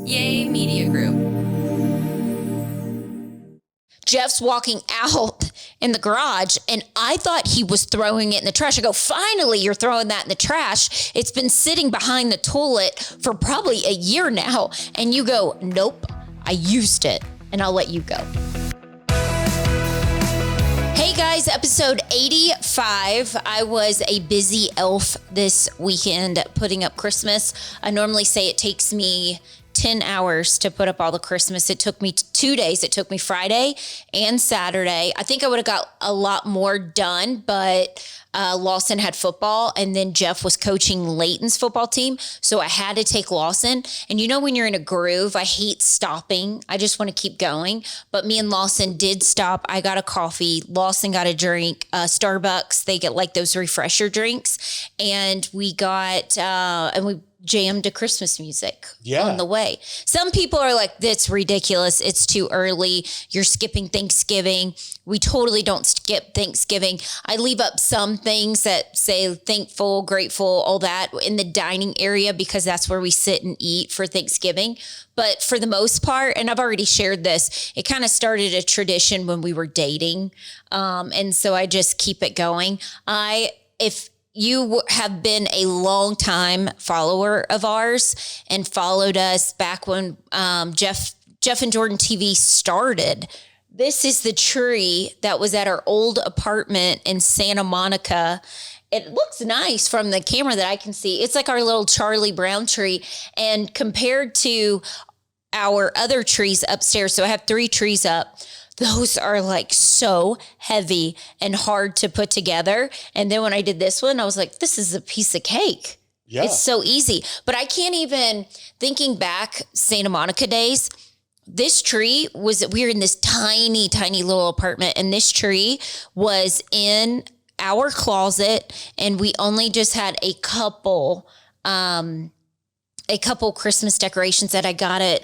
Yay Media Group. Jeff's walking out in the garage, and I thought he was throwing it in the trash. I go, finally, you're throwing that in the trash. It's been sitting behind the toilet for probably a year now. And you go, nope, I used it, and I'll let you go. Hey guys, episode 85. I was a busy elf this weekend putting up Christmas. I normally say it takes me 10 hours to put up all the Christmas. It took me 2 days. It took me Friday and Saturday. I think I would have got a lot more done, but Lawson had football, and then Jeff was coaching Layton's football team. So I had to take Lawson. And you know, when you're in a groove, I hate stopping. I just want to keep going. But me and Lawson did stop. I got a coffee. Lawson got a drink. Starbucks, they get like those refresher drinks. And we got, we jammed to Christmas music on the way. Some people are like, that's ridiculous. It's too early. You're skipping Thanksgiving. We totally don't skip Thanksgiving. I leave up some things that say thankful, grateful, all that in the dining area because that's where we sit and eat for Thanksgiving. But for the most part, and I've already shared this, it kind of started a tradition when we were dating. And so I just keep it going. If you have been a long time follower of ours and followed us back when Jeff and Jordan TV started. This is the tree that was at our old apartment in Santa Monica. It looks nice from the camera that I can see. It's like our little Charlie Brown tree. And compared to our other trees upstairs, so I have 3 trees up, those are like so heavy and hard to put together. And then when I did this one, I was like, this is a piece of cake. Yeah. It's so easy. But I can't even, thinking back Santa Monica days, this tree we were in this tiny, tiny little apartment, and this tree was in our closet, and we only just had a couple Christmas decorations that I got at,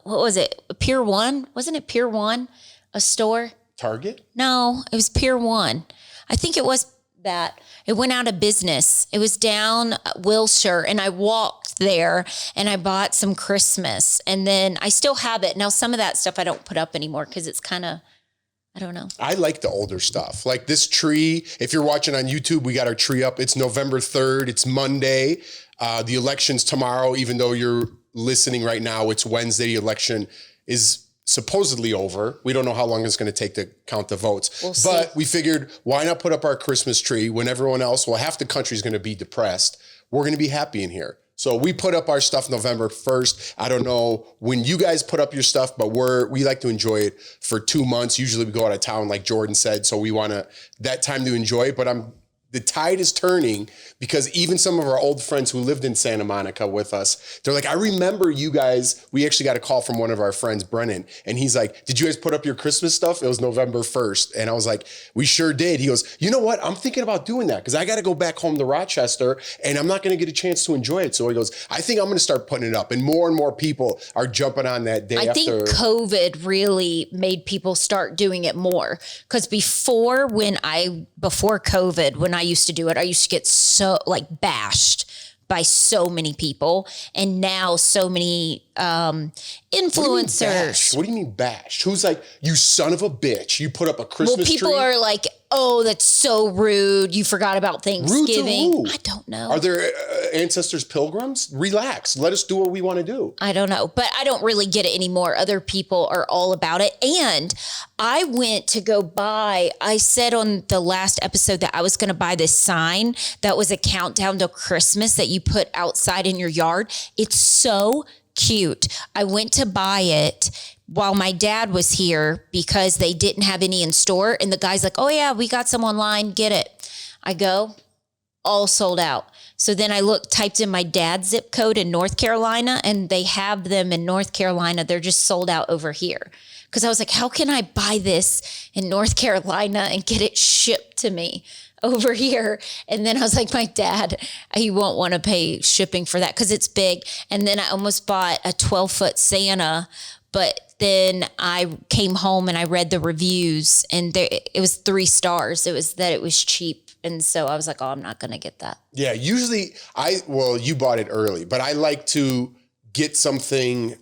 what was it? Pier 1? Wasn't it Pier 1? A store? Target? No, it was Pier 1. I think it was that. It went out of business. It was down Wilshire, and I walked there and I bought some Christmas, and then I still have it. Now, some of that stuff I don't put up anymore because it's kind of, I don't know. I like the older stuff. Like this tree, if you're watching on YouTube, we got our tree up. It's November 3rd. It's Monday. The election's tomorrow. Even though you're listening right now, it's Wednesday. The election is supposedly over. We don't know how long it's going to take to count the votes. We'll see. But we figured, why not put up our Christmas tree when everyone else, well, half the country's going to be depressed. We're going to be happy in here. So we put up our stuff November 1st. I don't know when you guys put up your stuff, but we like to enjoy it for 2 months. Usually we go out of town, like Jordan said. So we want that time to enjoy it. But the tide is turning because even some of our old friends who lived in Santa Monica with us, they're like, I remember you guys. We actually got a call from one of our friends, Brennan, and he's like, did you guys put up your Christmas stuff? It was November 1st. And I was like, we sure did. He goes, you know what? I'm thinking about doing that because I got to go back home to Rochester and I'm not going to get a chance to enjoy it. So he goes, I think I'm going to start putting it up. And more people are jumping on that day after. I think COVID really made people start doing it more because before COVID, when I used to do it, I used to get so bashed by so many people, and now so many influencers. What do you mean bashed? Who's like, you son of a bitch, you put up a Christmas tree? Well, people are like, oh, that's so rude. You forgot about Thanksgiving. Rude to who? I don't know. Are there ancestors pilgrims? Relax. Let us do what we want to do. I don't know, but I don't really get it anymore. Other people are all about it. And I went to go buy, I said on the last episode that I was going to buy this sign that was a countdown to Christmas that you put outside in your yard. It's so cute. I went to buy it while my dad was here because they didn't have any in store. And the guy's like, oh yeah, we got some online, get it. I go, all sold out. So then I typed in my dad's zip code in North Carolina, and they have them in North Carolina. They're just sold out over here. Because I was like, how can I buy this in North Carolina and get it shipped to me over here? And then I was like, my dad, he won't want to pay shipping for that because it's big. And then I almost bought a 12-foot Santa, but then I came home and I read the reviews, and it was 3 stars. It was cheap. And so I was like, oh, I'm not going to get that. Yeah, usually you bought it early, but I like to get something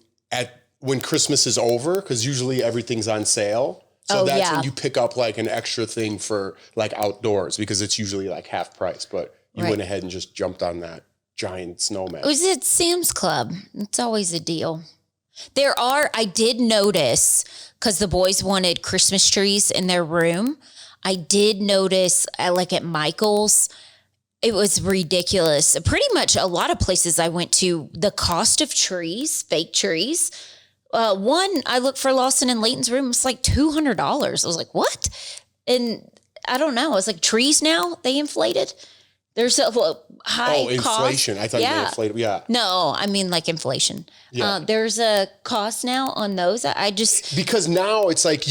when Christmas is over, because usually everything's on sale. So that's when you pick up like an extra thing for like outdoors, because it's usually like half price. But you went ahead and just jumped on that giant snowman. It was at Sam's Club. It's always a deal. I did notice, because the boys wanted Christmas trees in their room. I did notice, like at Michael's, it was ridiculous. Pretty much a lot of places I went to, the cost of trees, fake trees. One, I looked for Lawson and Layton's room. It's like $200. I was like, what? And I don't know. I was like, trees now, they inflated. There's a high inflation. Cost. I thought you meant inflated. Yeah. No, I mean like inflation. Yeah. There's a cost now on those. Because now it's like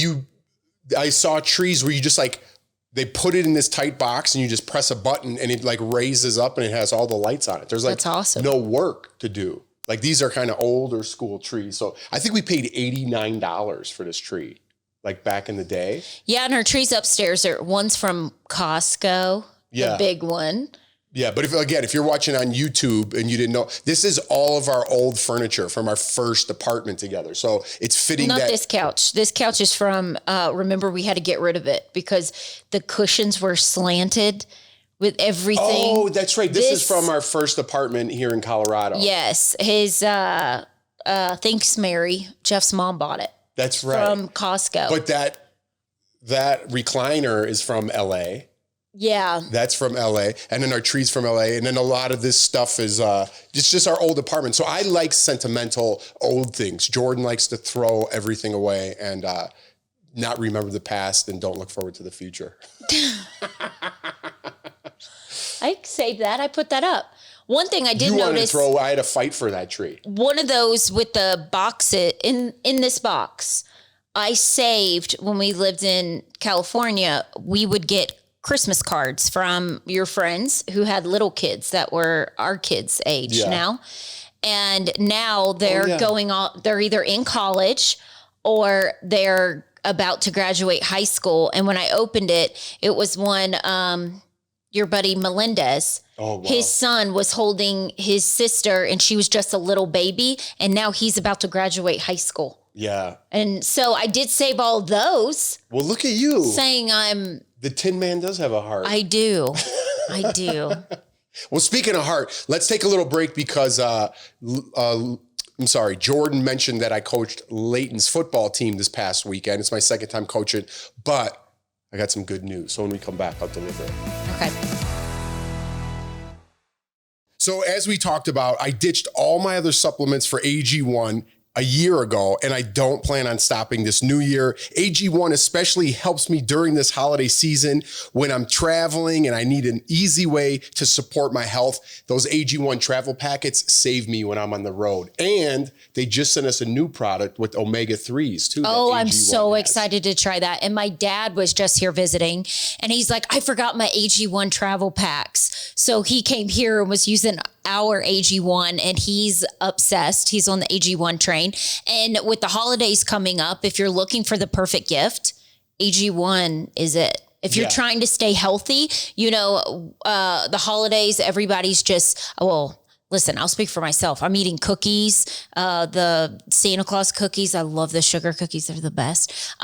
I saw trees where you just like, they put it in this tight box and you just press a button and it like raises up and it has all the lights on it. There's like That's awesome. No work to do. Like these are kind of older school trees. So I think we paid $89 for this tree, like back in the day. Yeah. And our trees upstairs one's from Costco. The big one. Yeah, but if you're watching on YouTube and you didn't know, this is all of our old furniture from our first apartment together. So it's fitting. Not this couch. This couch is from, remember we had to get rid of it because the cushions were slanted with everything. Oh, that's right. This is from our first apartment here in Colorado. Yes. His, thanks Mary, Jeff's mom bought it. That's right. From Costco. But that recliner is from LA. Yeah. That's from LA. And then our trees from LA. And then a lot of this stuff is it's just our old apartment. So I like sentimental old things. Jordan likes to throw everything away and not remember the past and don't look forward to the future. I saved that. I put that up. One thing I did notice. I had to fight for that tree. One of those with the box in this box, I saved when we lived in California. We would get Christmas cards from your friends who had little kids that were our kids' age now. And now they're going on, they're either in college or they're about to graduate high school. And when I opened it, it was one, your buddy Melendez, his son was holding his sister and she was just a little baby. And now he's about to graduate high school. Yeah. And so I did save all those. Well, look at you. Saying The Tin Man does have a heart. I do. I do. Well, speaking of heart, let's take a little break because I'm sorry, Jordan mentioned that I coached Layton's football team this past weekend. It's my second time coaching, but I got some good news. So when we come back, I'll deliver it. Okay. So as we talked about, I ditched all my other supplements for AG1 a year ago, and I don't plan on stopping this new year. AG1 especially helps me during this holiday season when I'm traveling and I need an easy way to support my health. Those AG1 travel packets save me when I'm on the road. And they just sent us a new product with omega-3s too. Oh, I'm so excited to try that. And my dad was just here visiting and he's like, I forgot my AG1 travel packs. So he came here and was using our AG1 and he's obsessed. He's on the AG1 train. And with the holidays coming up, if you're looking for the perfect gift, AG1 is it. If you're trying to stay healthy, the holidays, everybody's just, listen, I'll speak for myself. I'm eating cookies, the Santa Claus cookies. I love the sugar cookies. They're the best.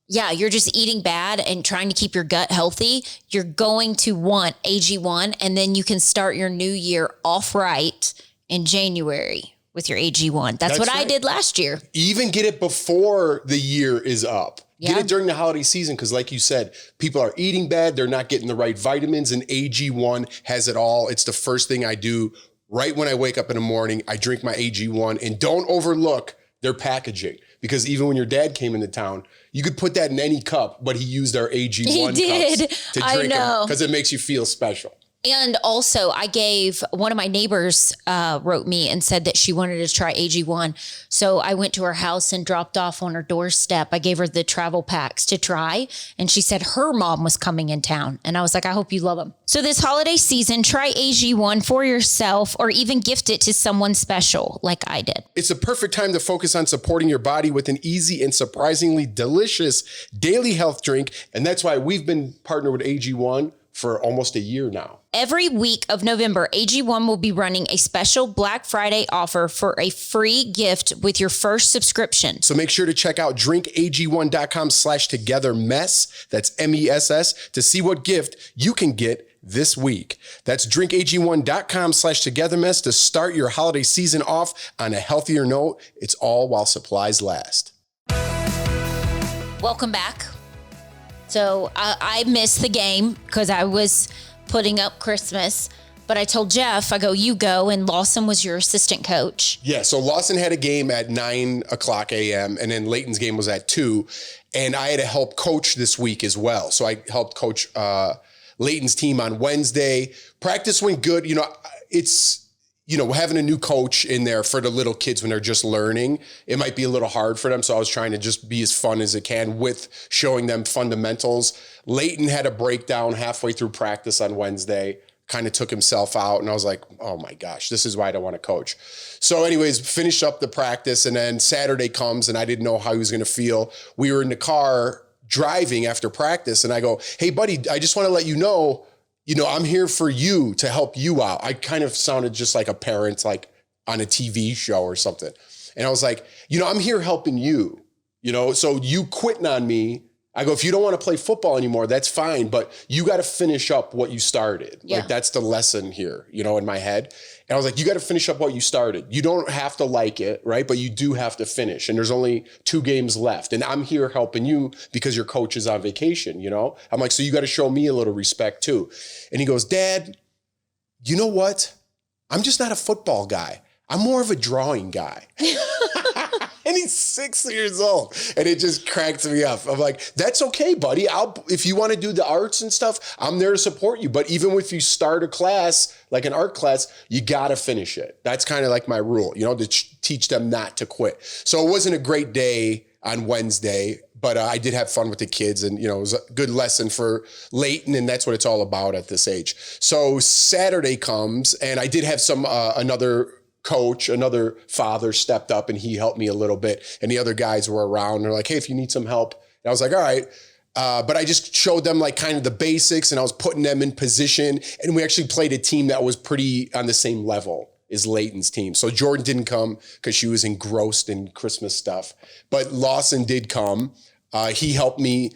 You're just eating bad and trying to keep your gut healthy. You're going to want AG1, and then you can start your new year off right in January with your AG1. That's what right. I did last year. Even get it before the year is up. Yeah. Get it during the holiday season because like you said, people are eating bad. They're not getting the right vitamins, and AG1 has it all. It's the first thing I do right when I wake up in the morning. I drink my AG1, and don't overlook their packaging because even when your dad came into town, you could put that in any cup, but he used our AG1 cups to drink them because it makes you feel special. And also, I gave one of my neighbors wrote me and said that she wanted to try AG1. So I went to her house and dropped off on her doorstep. I gave her the travel packs to try. And she said her mom was coming in town. And I was like, I hope you love them. So this holiday season, try AG1 for yourself or even gift it to someone special like I did. It's a perfect time to focus on supporting your body with an easy and surprisingly delicious daily health drink. And that's why we've been partnered with AG1 for almost a year now. Every week of November, AG1 will be running a special Black Friday offer for a free gift with your first subscription. So make sure to check out drinkag1.com/togetherness. That's MESS to see what gift you can get this week. That's drinkag1.com/togetherness to start your holiday season off on a healthier note. It's all while supplies last. Welcome back. So I missed the game because I was putting up Christmas, but I told Jeff, I go, you go, and Lawson was your assistant coach. Yeah, so Lawson had a game at 9 o'clock a.m., and then Layton's game was at 2, and I had to help coach this week as well. So I helped coach Layton's team on Wednesday. Practice went good. You know, it's, you know, having a new coach in there for the little kids when they're just learning, it might be a little hard for them. So I was trying to just be as fun as it can with showing them fundamentals. Layton had a breakdown halfway through practice on Wednesday, kind of took himself out. And I was like, oh my gosh, this is why I don't want to coach. So anyways, finished up the practice, and then Saturday comes and I didn't know how he was going to feel. We were in the car driving after practice, and I go, hey buddy, I just want to let you know, I'm here for you to help you out. I kind of sounded just like a parent, like on a TV show or something. And I was like, I'm here helping you, so you quitting on me. I go, if you don't want to play football anymore, that's fine, but you got to finish up what you started. Yeah. Like that's the lesson here, in my head. And I was like, you got to finish up what you started. You don't have to like it, right? But you do have to finish. And there's only 2 games left. And I'm here helping you because your coach is on vacation, I'm like, so you got to show me a little respect too. And he goes, Dad, you know what? I'm just not a football guy. I'm more of a drawing guy. And he's 6 years old. And it just cracks me up. I'm like, that's okay, buddy. If you want to do the arts and stuff, I'm there to support you. But even if you start a class, like an art class, you got to finish it. That's kind of like my rule, to teach them not to quit. So it wasn't a great day on Wednesday, but I did have fun with the kids. And, it was a good lesson for Layton. And that's what it's all about at this age. So Saturday comes, and I did have another coach, another father stepped up and he helped me a little bit. And the other guys were around. They're like, hey, if you need some help. And I was like, all right. But I just showed them like kind of the basics, and I was putting them in position. And we actually played a team that was pretty on the same level as Layton's team. So Jordan didn't come because she was engrossed in Christmas stuff. But Lawson did come. He helped me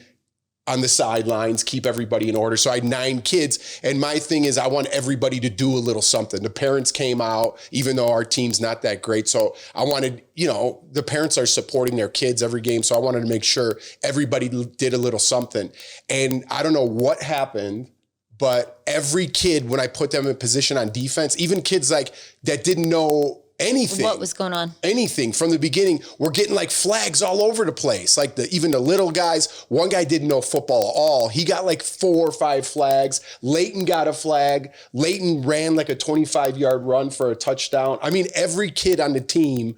on the sidelines, keep everybody in order. So I had 9 kids. And my thing is I want everybody to do a little something. The parents came out, even though our team's not that great. So I wanted, the parents are supporting their kids every game. So I wanted to make sure everybody did a little something. And I don't know what happened, but every kid, when I put them in position on defense, even kids like that didn't know anything. What was going on? Anything from the beginning. We're getting like flags all over the place. Like even the little guys. One guy didn't know football at all. He got like 4 or 5 flags. Layton got a flag. Layton ran like a 25-yard run for a touchdown. I mean, every kid on the team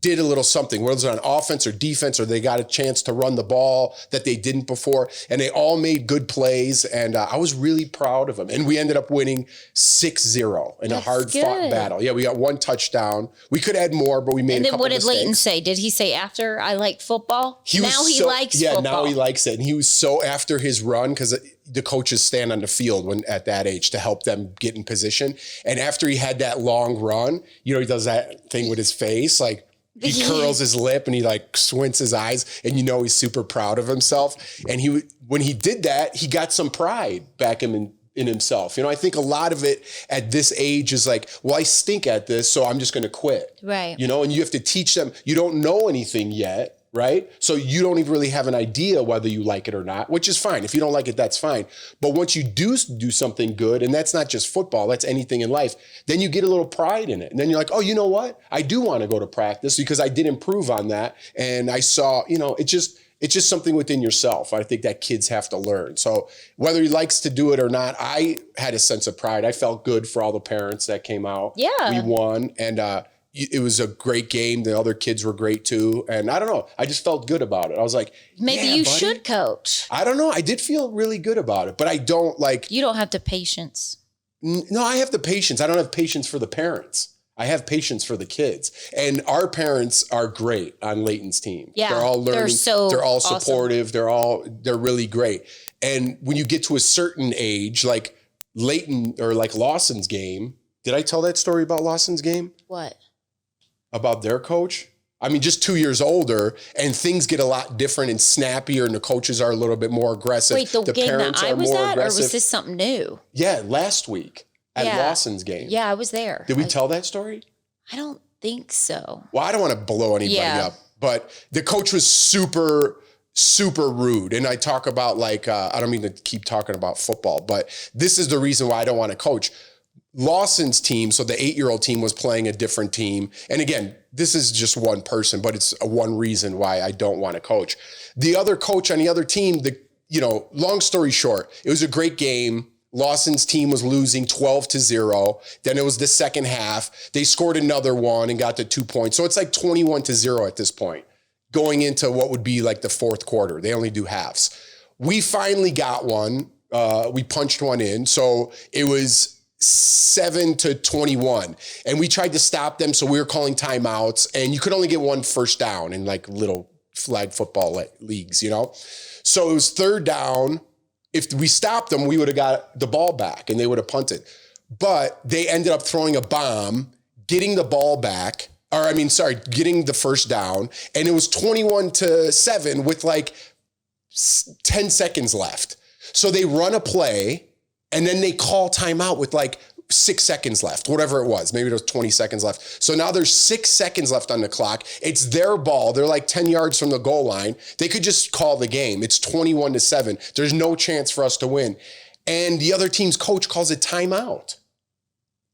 did a little something, whether it's on offense or defense, or they got a chance to run the ball that they didn't before. And they all made good plays. And I was really proud of them. And we ended up winning 6-0 in a hard-fought battle. Yeah, we got 1 touchdown. We could add more, but we made a couple mistakes. And then what did Layton say? Did he say after I liked football? Now he likes football. Yeah, now he likes it. And he was so after his run, because the coaches stand on the field when at that age to help them get in position. And after he had that long run, he does that thing with his face, like, he curls his lip and he like squints his eyes, and he's super proud of himself. And when he did that, he got some pride back in himself. I think a lot of it at this age is like, well, I stink at this, so I'm just going to quit. Right. And you have to teach them, you don't know anything yet. Right? So you don't even really have an idea whether you like it or not, which is fine. If you don't like it, that's fine. But once you do something good, and that's not just football, that's anything in life, then you get a little pride in it. And then you're like, oh, you know what? I do want to go to practice because I did improve on that. And I saw, it's just something within yourself. I think that kids have to learn. So whether he likes to do it or not, I had a sense of pride. I felt good for all the parents that came out. Yeah. We won. And, it was a great game. The other kids were great too. And I don't know. I just felt good about it. I was like, maybe you should coach. I don't know. I did feel really good about it, but I don't like. You don't have the patience. No, I have the patience. I don't have patience for the parents. I have patience for the kids. And our parents are great on Layton's team. Yeah. They're all learning. They're all awesome. supportive. They're really great. And when you get to a certain age, like Leighton or like Lawson's game, did I tell that story about Lawson's game? What? About their coach? I mean, just 2 years older, and things get a lot different and snappier, and the coaches are a little bit more aggressive. Wait, the game parents that I are was more at, aggressive. or was this something new? Yeah, last week at Lawson's game. Yeah, I was there. Did we tell that story? I don't think so. Well, I don't want to blow anybody up, but the coach was super, super rude. And I talk about like, I don't mean to keep talking about football, but this is the reason why I don't want to coach. Lawson's team, so the 8-year-old team was playing a different team. And again, this is just one person, but it's one reason why I don't want to coach. The other coach on the other team, long story short, it was a great game. Lawson's team was losing 12-0. Then it was the second half. They scored another one and got to 2 points. So it's like 21-0 at this point, going into what would be like the fourth quarter. They only do halves. We finally got one. We punched one in. So it was 7-21. And we tried to stop them. So we were calling timeouts, and you could only get one first down in like little flag football leagues, So it was third down. If we stopped them, we would have got the ball back and they would have punted. But they ended up throwing a bomb, getting the ball back, getting the first down. And it was 21-7 with like 10 seconds left. So they run a play, and then they call timeout with like 6 seconds left, whatever it was. Maybe there was 20 seconds left. So now there's 6 seconds left on the clock. It's their ball. They're like 10 yards from the goal line. They could just call the game. It's 21-7. There's no chance for us to win. And the other team's coach calls it timeout.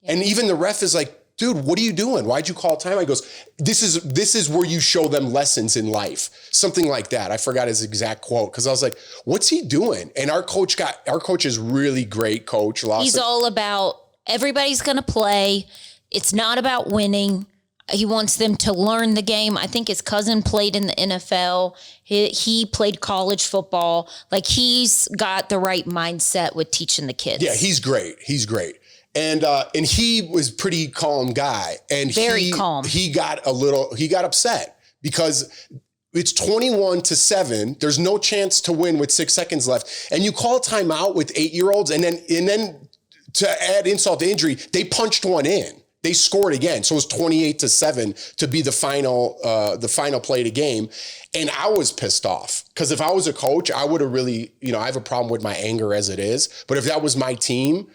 Yeah. And even the ref is like, dude, what are you doing? Why'd you call timeout? He goes, this is where you show them lessons in life. Something like that. I forgot his exact quote, because I was like, what's he doing? And our coach is really great coach. Lawson. He's all about everybody's going to play. It's not about winning. He wants them to learn the game. I think his cousin played in the NFL. He played college football. Like, he's got the right mindset with teaching the kids. Yeah, he's great. He's great. And he was pretty calm guy. And very calm. He got upset because it's 21-7. There's no chance to win with 6 seconds left. And you call timeout with 8-year-olds, and then to add insult to injury, they punched one in. They scored again. So it was 28-7 to be the final play of the game. And I was pissed off, because if I was a coach, I would have really, I have a problem with my anger as it is. But if that was my team,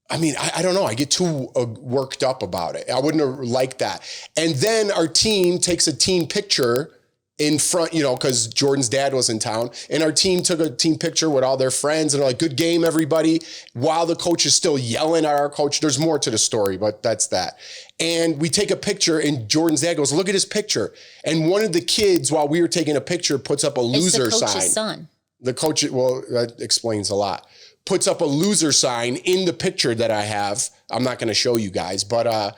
I mean, I don't know. I get too worked up about it. I wouldn't have liked that. And then our team takes a team picture in front, because Jordan's dad was in town, and our team took a team picture with all their friends, and they're like, good game, everybody, while the coach is still yelling at our coach. There's more to the story, but that's that. And we take a picture, and Jordan's dad goes, look at his picture. And one of the kids, while we were taking a picture, puts up a loser sign. It's the coach's son. The coach, well, that explains a lot. Puts up a loser sign in the picture that I have. I'm not going to show you guys, but I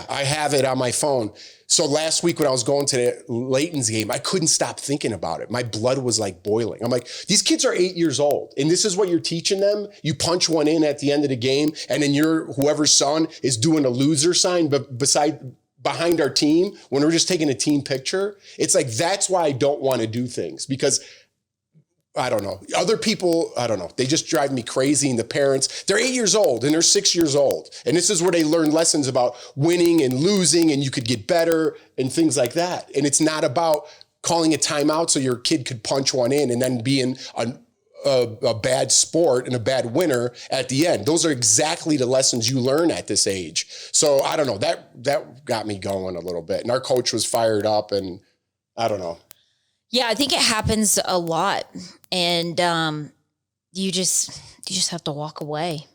have it on my phone. So last week when I was going to the Leighton's game, I couldn't stop thinking about it. My blood was like boiling. I'm like, these kids are 8 years old, and this is what you're teaching them? You punch one in at the end of the game, and then whoever's son is doing a loser sign behind our team when we're just taking a team picture. It's like, that's why I don't want to do things, because I don't know. Other people, I don't know. They just drive me crazy. And the parents, they're 8 years old and they're 6 years old. And this is where they learn lessons about winning and losing, and you could get better and things like that. And it's not about calling a timeout so your kid could punch one in and then being a bad sport and a bad winner at the end. Those are exactly the lessons you learn at this age. So I don't know. That got me going a little bit. And our coach was fired up, and I don't know. Yeah, I think it happens a lot, and you just have to walk away.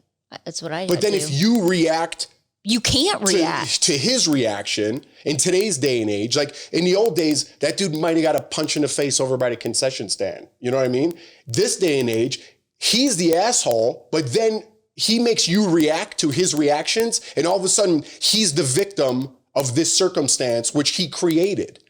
That's what I do. But then if you react, you can't react to his reaction in today's day and age. Like in the old days, that dude might have got a punch in the face over by the concession stand. You know what I mean? This day and age, he's the asshole, but then he makes you react to his reactions, and all of a sudden he's the victim of this circumstance which he created.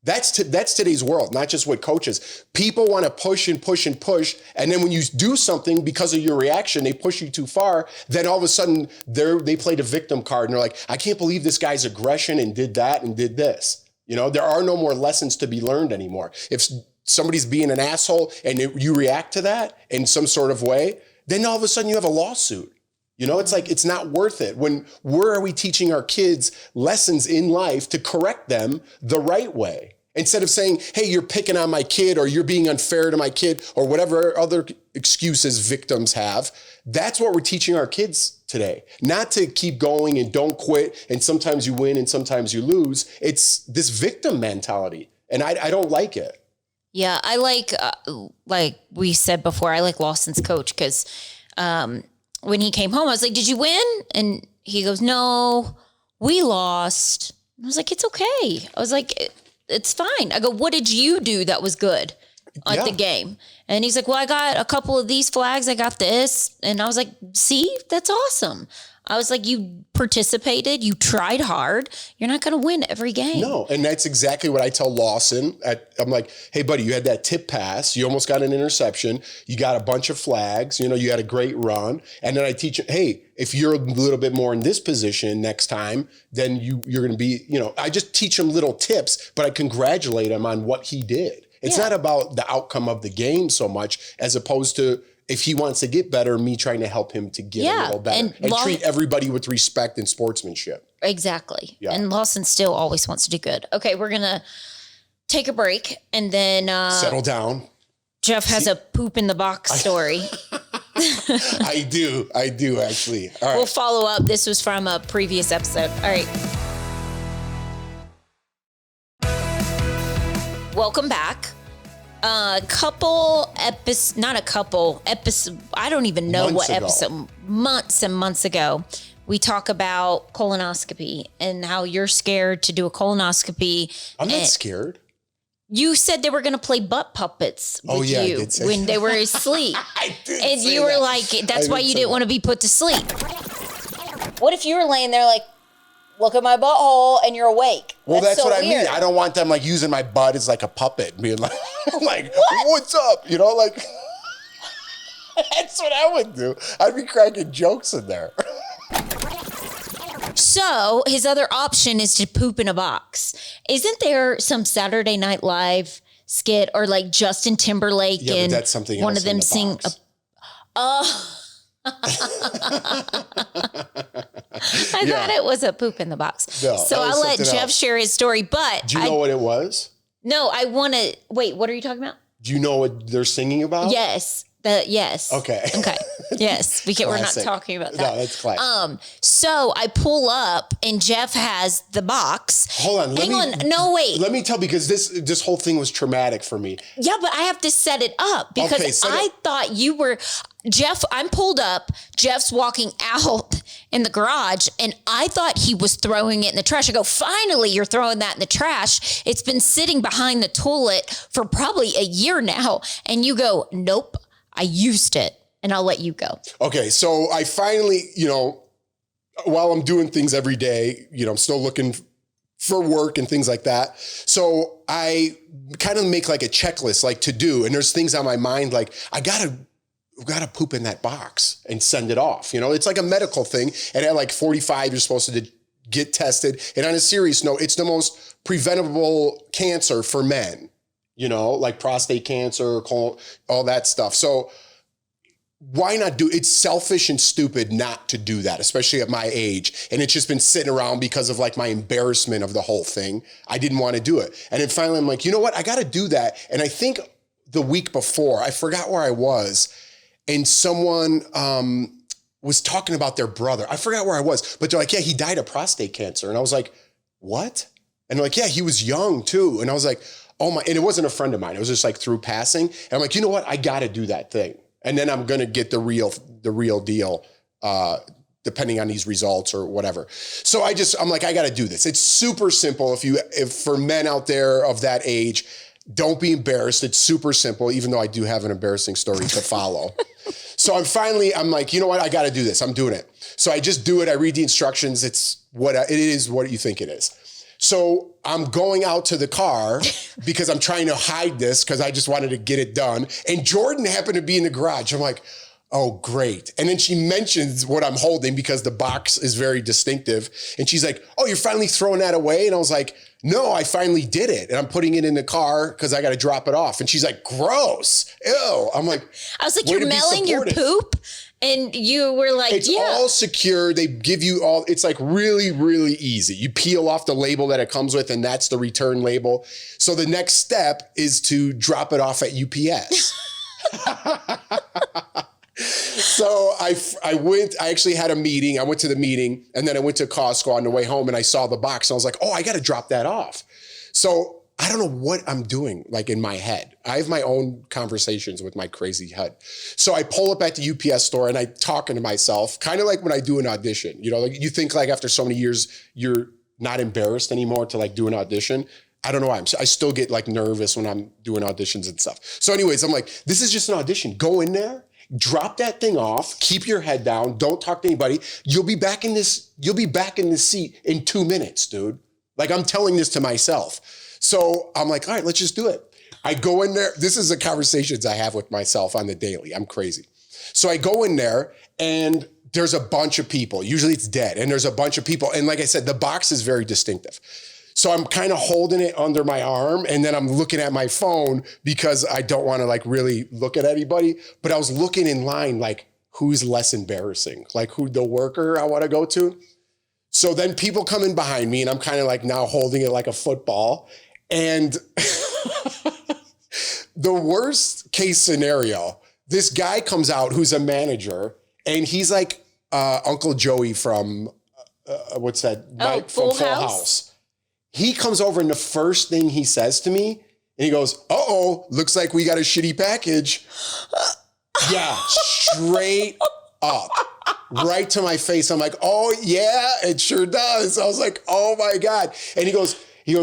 That's today's world, not just with coaches. People want to push and push and push. And then when you do something because of your reaction, they push you too far. Then all of a sudden they play the victim card, and they're like, I can't believe this guy's aggression and did that and did this. There are no more lessons to be learned anymore. If somebody's being an asshole and you react to that in some sort of way, then all of a sudden you have a lawsuit. You know, it's like, it's not worth it. Where are we teaching our kids lessons in life to correct them the right way? Instead of saying, hey, you're picking on my kid, or you're being unfair to my kid, or whatever other excuses victims have. That's what we're teaching our kids today. Not to keep going and don't quit, and sometimes you win and sometimes you lose. It's this victim mentality, and I don't like it. Yeah, I like we said before, I like Lawson's coach because when he came home, I was like, did you win? And he goes, no, we lost. I was like, it's okay. I was like, it's fine. I go, what did you do that was good at the game? And he's like, well, I got a couple of these flags. I got this. And I was like, see, that's awesome. I was like, you participated, you tried hard. You're not going to win every game. No, and that's exactly what I tell Lawson. I'm like, hey, buddy, you had that tip pass. You almost got an interception. You got a bunch of flags. You know, you had a great run. And then I teach him, hey, if you're a little bit more in this position next time, then you're going to be, you know, I just teach him little tips, but I congratulate him on what he did. It's not about the outcome of the game so much as opposed to, if he wants to get better, me trying to help him to get a little better and treat everybody with respect and sportsmanship. Exactly. Yeah. And Lawson still always wants to do good. Okay, we're going to take a break and then settle down. Jeff has a poop in the box story. I do actually. All right. We'll follow up. This was from a previous episode. All right. Welcome back. I don't even know what episode, months and months ago, we talk about colonoscopy and how you're scared to do a colonoscopy. I'm not scared. You said they were going to play butt puppets with you when they were asleep. I did and say you were that. like, that's why you didn't want to be put to sleep. What if you were laying there like, look at my butthole and you're awake? Well, that's so what weird. I mean. I don't want them like using my butt as like a puppet, being like, what's up? You know, like, that's what I would do. I'd be cracking jokes in there. So his other option is to poop in a box. Isn't there some Saturday Night Live skit or like Justin Timberlake and but that's something one else of them sing? I thought it was a poop in the box. No, so I'll let Jeff share his story. But do you know what it was? No, I want to wait. What are you talking about? Do you know what they're singing about? Yes. Yes. Okay. Yes. Because we're not talking about that. No, that's classic. So I pull up and Jeff has the box. Hold on. Hang on. No, wait. Let me tell, because this whole thing was traumatic for me. Yeah, but I have to set it up because I thought you were Jeff. I'm pulled up. Jeff's walking out in the garage and I thought he was throwing it in the trash. I go, finally, you're throwing that in the trash. It's been sitting behind the toilet for probably a year now. And you go, nope. I used it, and I'll let you go. Okay, so I finally, you know, while I'm doing things every day, you know, I'm still looking for work and things like that. So I kind of make like a checklist, like to do, and there's things on my mind, like I gotta poop in that box and send it off. You know, it's like a medical thing, and at like 45, you're supposed to get tested. And on a serious note, it's the most preventable cancer for men. You know, like prostate cancer, colon, all that stuff. So why not do it's selfish and stupid not to do that, especially at my age. And it's just been sitting around because of like my embarrassment of the whole thing. I didn't want to do it. And then finally I'm like, you know what? I got to do that. And I think the week before, I forgot where I was, and someone was talking about their brother. I forgot where I was, but they're like, yeah, he died of prostate cancer. And I was like, what? And they're like, yeah, he was young too. And I was like, oh my, and it wasn't a friend of mine. It was just like through passing. And I'm like, you know what? I got to do that thing. And then I'm going to get the real deal, depending on these results or whatever. So I'm like, I got to do this. It's super simple. If for men out there of that age, don't be embarrassed. It's super simple, even though I do have an embarrassing story to follow. So I'm like, you know what? I got to do this. I'm doing it. So I just do it. I read the instructions. It is what you think it is. So I'm going out to the car because I'm trying to hide this because I just wanted to get it done. And Jordan happened to be in the garage. I'm like, Oh, great. And then she mentions what I'm holding because the box is very distinctive. And she's like, oh, you're finally throwing that away? And I was like, no, I finally did it. And I'm putting it in the car because I got to drop it off. And she's like, gross. Ew. I'm like, I was like, you're mailing your poop? And you were like, it's all secure. They give you all, it's like really, really easy. You peel off the label that it comes with, and that's the return label. So the next step is to drop it off at UPS. So I actually had a meeting. I went to the meeting, and then I went to Costco on the way home, and I saw the box. And I was like, oh, I got to drop that off. So I don't know what I'm doing, like in my head. I have my own conversations with my crazy head. So I pull up at the UPS store and I talking to myself, kind of like when I do an audition. You know, like you think like after so many years, you're not embarrassed anymore to like do an audition. I don't know why. I still get like nervous when I'm doing auditions and stuff. So anyways, I'm like, this is just an audition. Go in there. Drop that thing off, keep your head down, don't talk to anybody. You'll be back in this seat in 2 minutes, dude. Like I'm telling this to myself. So I'm like, all right, let's just do it. I go in there. This is the conversations I have with myself on the daily. I'm crazy. So I go in there and there's a bunch of people. Usually it's dead. And there's a bunch of people. And like I said, the box is very distinctive. So I'm kind of holding it under my arm, and then I'm looking at my phone because I don't want to like really look at anybody. But I was looking in line like, who's less embarrassing? Like who the worker I want to go to? So then people come in behind me, and I'm kind of like now holding it like a football. And the worst case scenario, this guy comes out who's a manager, and he's like Uncle Joey from, what's that? Oh, Full House. He comes over, and the first thing he says to me, and he goes, uh-oh, looks like we got a shitty package. Yeah, straight up, right to my face. I'm like, oh yeah, it sure does. I was like, oh my God. And he goes,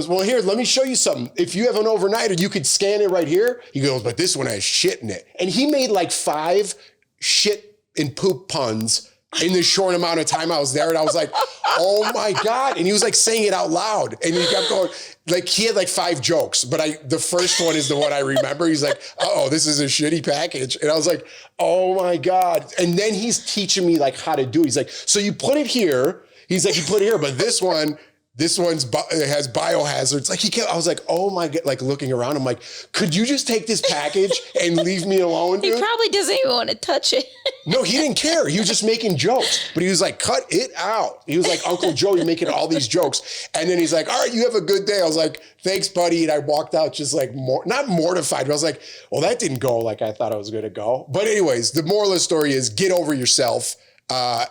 well, here, let me show you something. If you have an overnighter, you could scan it right here. He goes, but this one has shit in it. And he made like 5 shit and poop puns in the short amount of time I was there. And I was like, oh my God. And he was like saying it out loud. And he kept going, like he had like 5 jokes, but the first one is the one I remember. He's like, uh-oh, this is a shitty package. And I was like, oh my God. And then he's teaching me like how to do it. He's like, so you put it here. He's like, you put it here, but this one's it has biohazards. Like I was like, oh my God, like looking around. I'm like, could you just take this package and leave me alone, dude? He probably doesn't even want to touch it. No, he didn't care. He was just making jokes, but he was like, cut it out. He was like Uncle Joey making all these jokes. And then he's like, all right, you have a good day. I was like, thanks, buddy. And I walked out just like not mortified, but I was like, well, that didn't go like I thought it was going to go. But anyways, the moral of the story is get over yourself.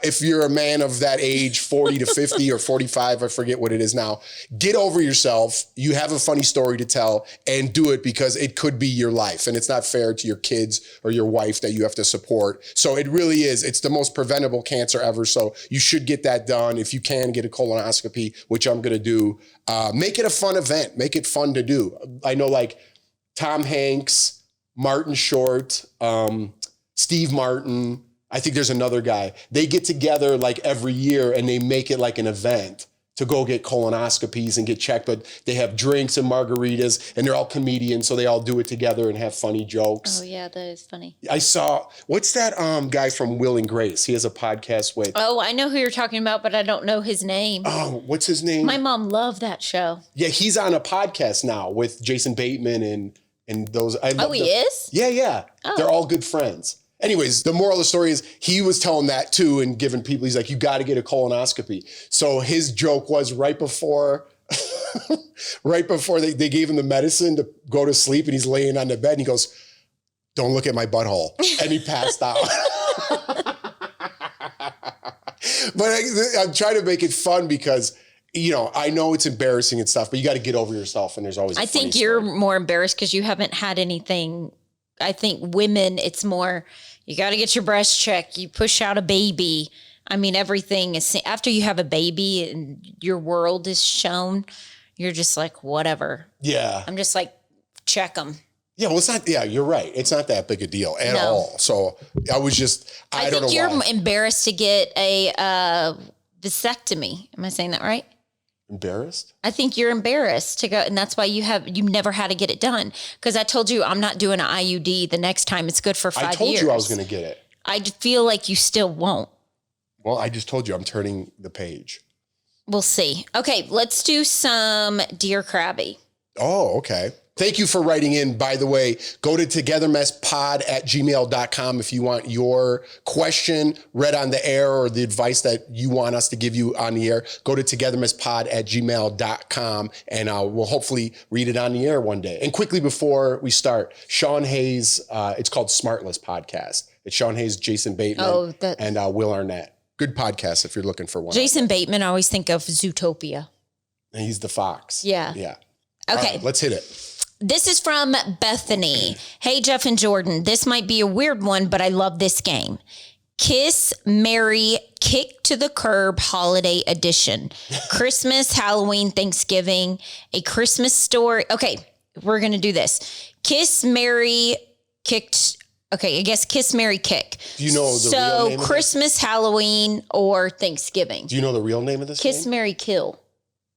If you're a man of that age, 40 to 50 or 45, I forget what it is now, get over yourself. You have a funny story to tell, and do it because it could be your life. And it's not fair to your kids or your wife that you have to support. So it really is. It's the most preventable cancer ever. So you should get that done. If you can, get a colonoscopy, which I'm going to do. Make it a fun event. Make it fun to do. I know like Tom Hanks, Martin Short, Steve Martin, I think there's another guy. They get together like every year and they make it like an event to go get colonoscopies and get checked. But they have drinks and margaritas, and they're all comedians, so they all do it together and have funny jokes. Oh yeah, that is funny. I saw, what's that guy from Will and Grace? He has a podcast with. Oh, I know who you're talking about, but I don't know his name. Oh, what's his name? My mom loved that show. Yeah, he's on a podcast now with Jason Bateman and those. He is? Yeah. Oh. They're all good friends. Anyways, the moral of the story is he was telling that too and giving people, he's like, you got to get a colonoscopy. So his joke was right before they gave him the medicine to go to sleep, and he's laying on the bed and he goes, don't look at my butthole. And he passed out. But I'm trying to make it fun because, you know, I know it's embarrassing and stuff, but you got to get over yourself, and there's always a funny story. You're more embarrassed because you haven't had anything. I think women, it's more, you got to get your breast checked. You push out a baby. I mean, everything is, after you have a baby and your world is shown, you're just like, whatever. Yeah. I'm just like, check them. Yeah, well, it's not, yeah, you're right. It's not that big a deal at all. So I was just, I don't know why. I think you're embarrassed to get a vasectomy. Am I saying that right? Embarrassed? I think you're embarrassed to go, and that's why you never had to get it done. Because I told you I'm not doing an IUD the next time. It's good for 5 years. I told you I was going to get it. I feel like you still won't. Well, I just told you I'm turning the page. We'll see. Okay, let's do some Dear Crabby. Oh, okay. Thank you for writing in. By the way, go to togethernestpod@gmail.com if you want your question read on the air or the advice that you want us to give you on the air. Go to togethernestpod@gmail.com and we'll hopefully read it on the air one day. And quickly before we start, Sean Hayes, it's called Smartless Podcast. It's Sean Hayes, Jason Bateman, and Will Arnett. Good podcast if you're looking for one. Jason Bateman, I always think of Zootopia. And he's the fox. Yeah. Yeah. Okay. All right, let's hit it. This is from Bethany. Hey, Jeff and Jordan. This might be a weird one, but I love this game. Kiss, Marry, Kick to the Curb Holiday Edition. Christmas, Halloween, Thanksgiving, a Christmas story. Okay, we're going to do this. Kiss, Marry, Kicked. Okay, I guess Kiss, Marry, Kick. Do you know the real name of Christmas, Halloween, or Thanksgiving. Do you know the real name of this Kiss, game? Marry, Kill.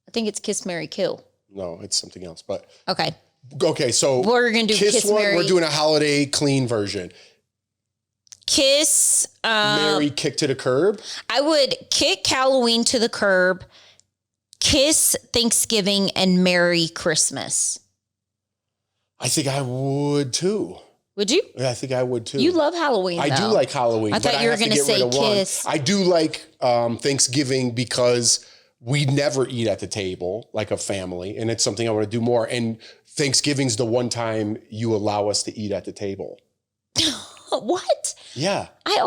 I think it's Kiss, Marry, Kill. No, it's something else. But okay. Okay, so we're gonna do Kiss one. Marry. We're doing a holiday clean version. Kiss, Marry, Kick to the Curb. I would kick Halloween to the curb, kiss Thanksgiving, and marry Christmas. I think I would too. Would you? Yeah, I think I would too. You love Halloween. I do like Halloween. I thought you were going to say kiss. I do like Thanksgiving because we never eat at the table like a family, and it's something I want to do more. And Thanksgiving's the one time you allow us to eat at the table. What? Yeah. I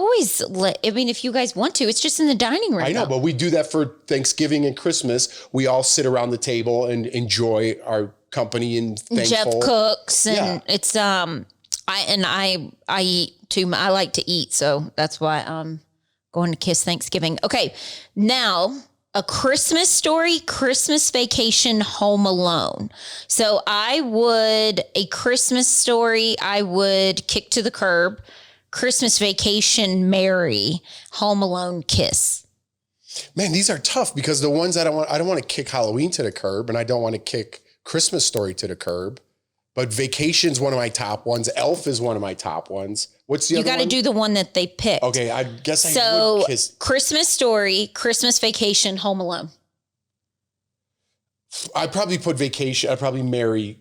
mean, if you guys want to, it's just in the dining room. I know, but we do that for Thanksgiving and Christmas. We all sit around the table and enjoy our company and thankful. Jeff cooks, and it's I eat too. I like to eat, so that's why I'm going to kiss Thanksgiving. Okay, now a Christmas story, Christmas Vacation, Home Alone. So a Christmas story, I would kick to the curb. Christmas Vacation, marry. Home Alone, kiss. Man, these are tough because the ones I don't want to kick Halloween to the curb, and I don't want to kick Christmas Story to the curb. But Vacation's one of my top ones. Elf is one of my top ones. What's the other one? You got to do the one that they picked. Okay, I guess I would kiss. Christmas Story, Christmas Vacation, Home Alone. I'd probably put Vacation. I'd probably marry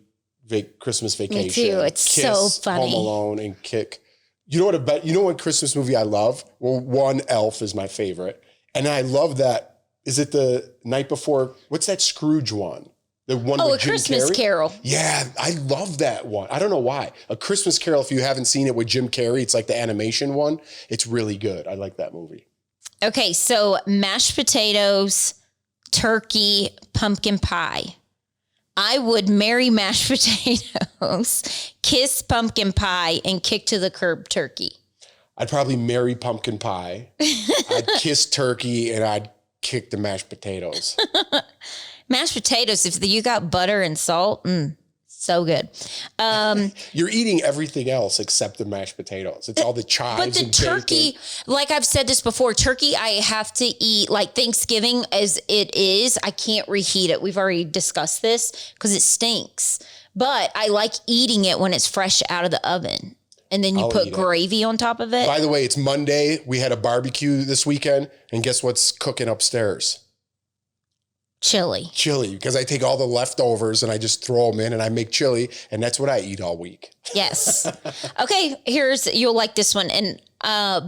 Christmas Vacation. Me too. It's kiss, so funny. Home Alone and kick. You know what Christmas movie I love? Well, one, Elf is my favorite. And I love that. Is it the night before? What's that Scrooge one? The one with Jim Christmas Carrey? Carol. Yeah, I love that one. I don't know why. A Christmas Carol, if you haven't seen it with Jim Carrey, it's like the animation one. It's really good. I like that movie. Okay, so mashed potatoes, turkey, pumpkin pie. I would marry mashed potatoes, kiss pumpkin pie, and kick to the curb turkey. I'd probably marry pumpkin pie. I'd kiss turkey, and I'd kick the mashed potatoes. Mashed potatoes, if you got butter and salt, so good. You're eating everything else except the mashed potatoes. It's all the chives but the and turkey, bacon. like I've said this before, turkey I have to eat like Thanksgiving as it is. I can't reheat it. We've already discussed this because it stinks. But I like eating it when it's fresh out of the oven. And then you put gravy on top of it. By the way, it's Monday. We had a barbecue this weekend. And guess what's cooking upstairs? Chili, because I take all the leftovers and I just throw them in and I make chili, and that's what I eat all week. Yes. Okay, you'll like this one. And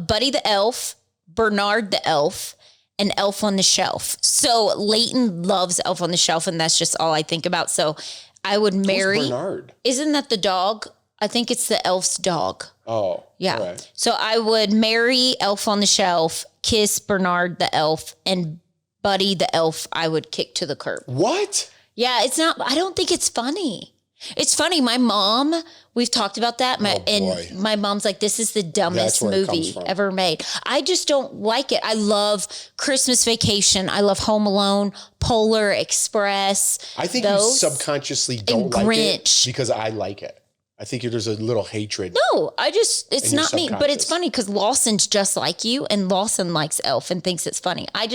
Buddy the Elf, Bernard the Elf, and Elf on the Shelf. So Leighton loves Elf on the Shelf, and that's just all I think about. So I would marry. Who's Bernard? Isn't that the dog? I think it's the elf's dog. Oh, yeah. Right. So I would marry Elf on the Shelf, kiss Bernard the Elf, and Buddy the Elf, I would kick to the curb. What? Yeah, I don't think it's funny. It's funny. My mom, we've talked about that. And my mom's like, this is the dumbest movie ever made. I just don't like it. I love Christmas Vacation. I love Home Alone, Polar Express. I think you subconsciously don't like Grinch. it because I like it. I think there's a little hatred. No, it's not me, but it's funny because Lawson's just like you, and Lawson likes Elf and thinks it's funny. I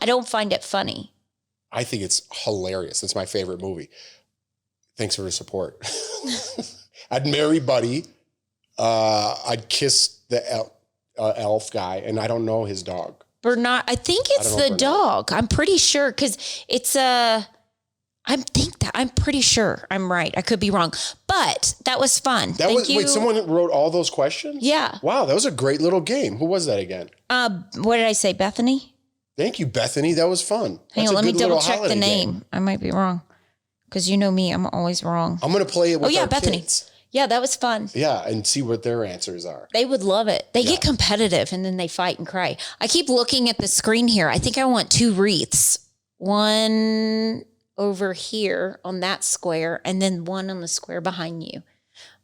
don't find it funny. I think it's hilarious. It's my favorite movie. Thanks for the support. I'd marry Buddy. I'd kiss the elf guy, and I don't know his dog. Bernard, I think it's the dog. I'm pretty sure because it's I'm pretty sure I'm right. I could be wrong, but that was fun. Wait, someone wrote all those questions? Yeah. Wow, that was a great little game. Who was that again? What did I say? Bethany? Thank you, Bethany. That was fun. Hang on, let me double check the name. Game. I might be wrong because you know me, I'm always wrong. I'm going to play it with our Bethany. Kids. Yeah, that was fun. Yeah, and see what their answers are. They would love it. They get competitive and then they fight and cry. I keep looking at the screen here. I think I want 2 wreaths. One over here on that square and then one on the square behind you.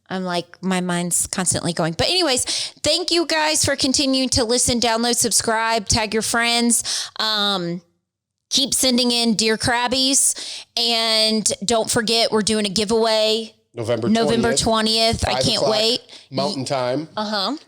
I'm like, my mind's constantly going. But anyways, thank you guys for continuing to listen, download, subscribe, tag your friends. Keep sending in Dear Crabbies. And don't forget, we're doing a giveaway. November 20th. I can't wait. Mountain time.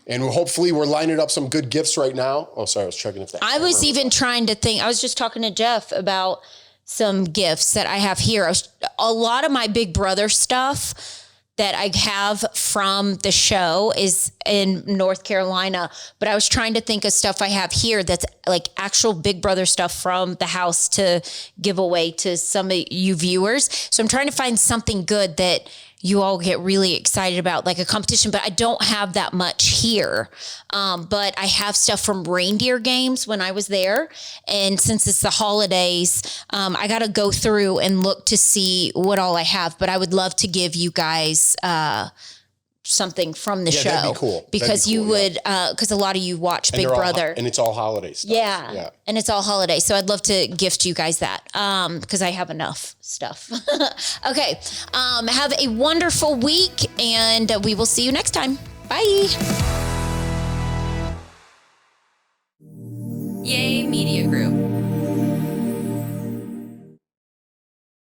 And hopefully we're lining up some good gifts right now. Oh, sorry. I was checking if that. I was even trying to think. I was just talking to Jeff about some gifts that I have here. A lot of my Big Brother stuff that I have from the show is in North Carolina, but I was trying to think of stuff I have here that's like actual Big Brother stuff from the house to give away to some of you viewers. So I'm trying to find something good that you all get really excited about, like a competition, but I don't have that much here. But I have stuff from reindeer games when I was there. And since it's the holidays, I got to go through and look to see what all I have. But I would love to give you guys something from the show. That'd be cool. Because you would, because a lot of you watch Big Brother. And it's all holiday stuff. Yeah. And it's all holiday. So I'd love to gift you guys that because I have enough stuff. Okay. Have a wonderful week and we will see you next time. Bye. Yay Media Group.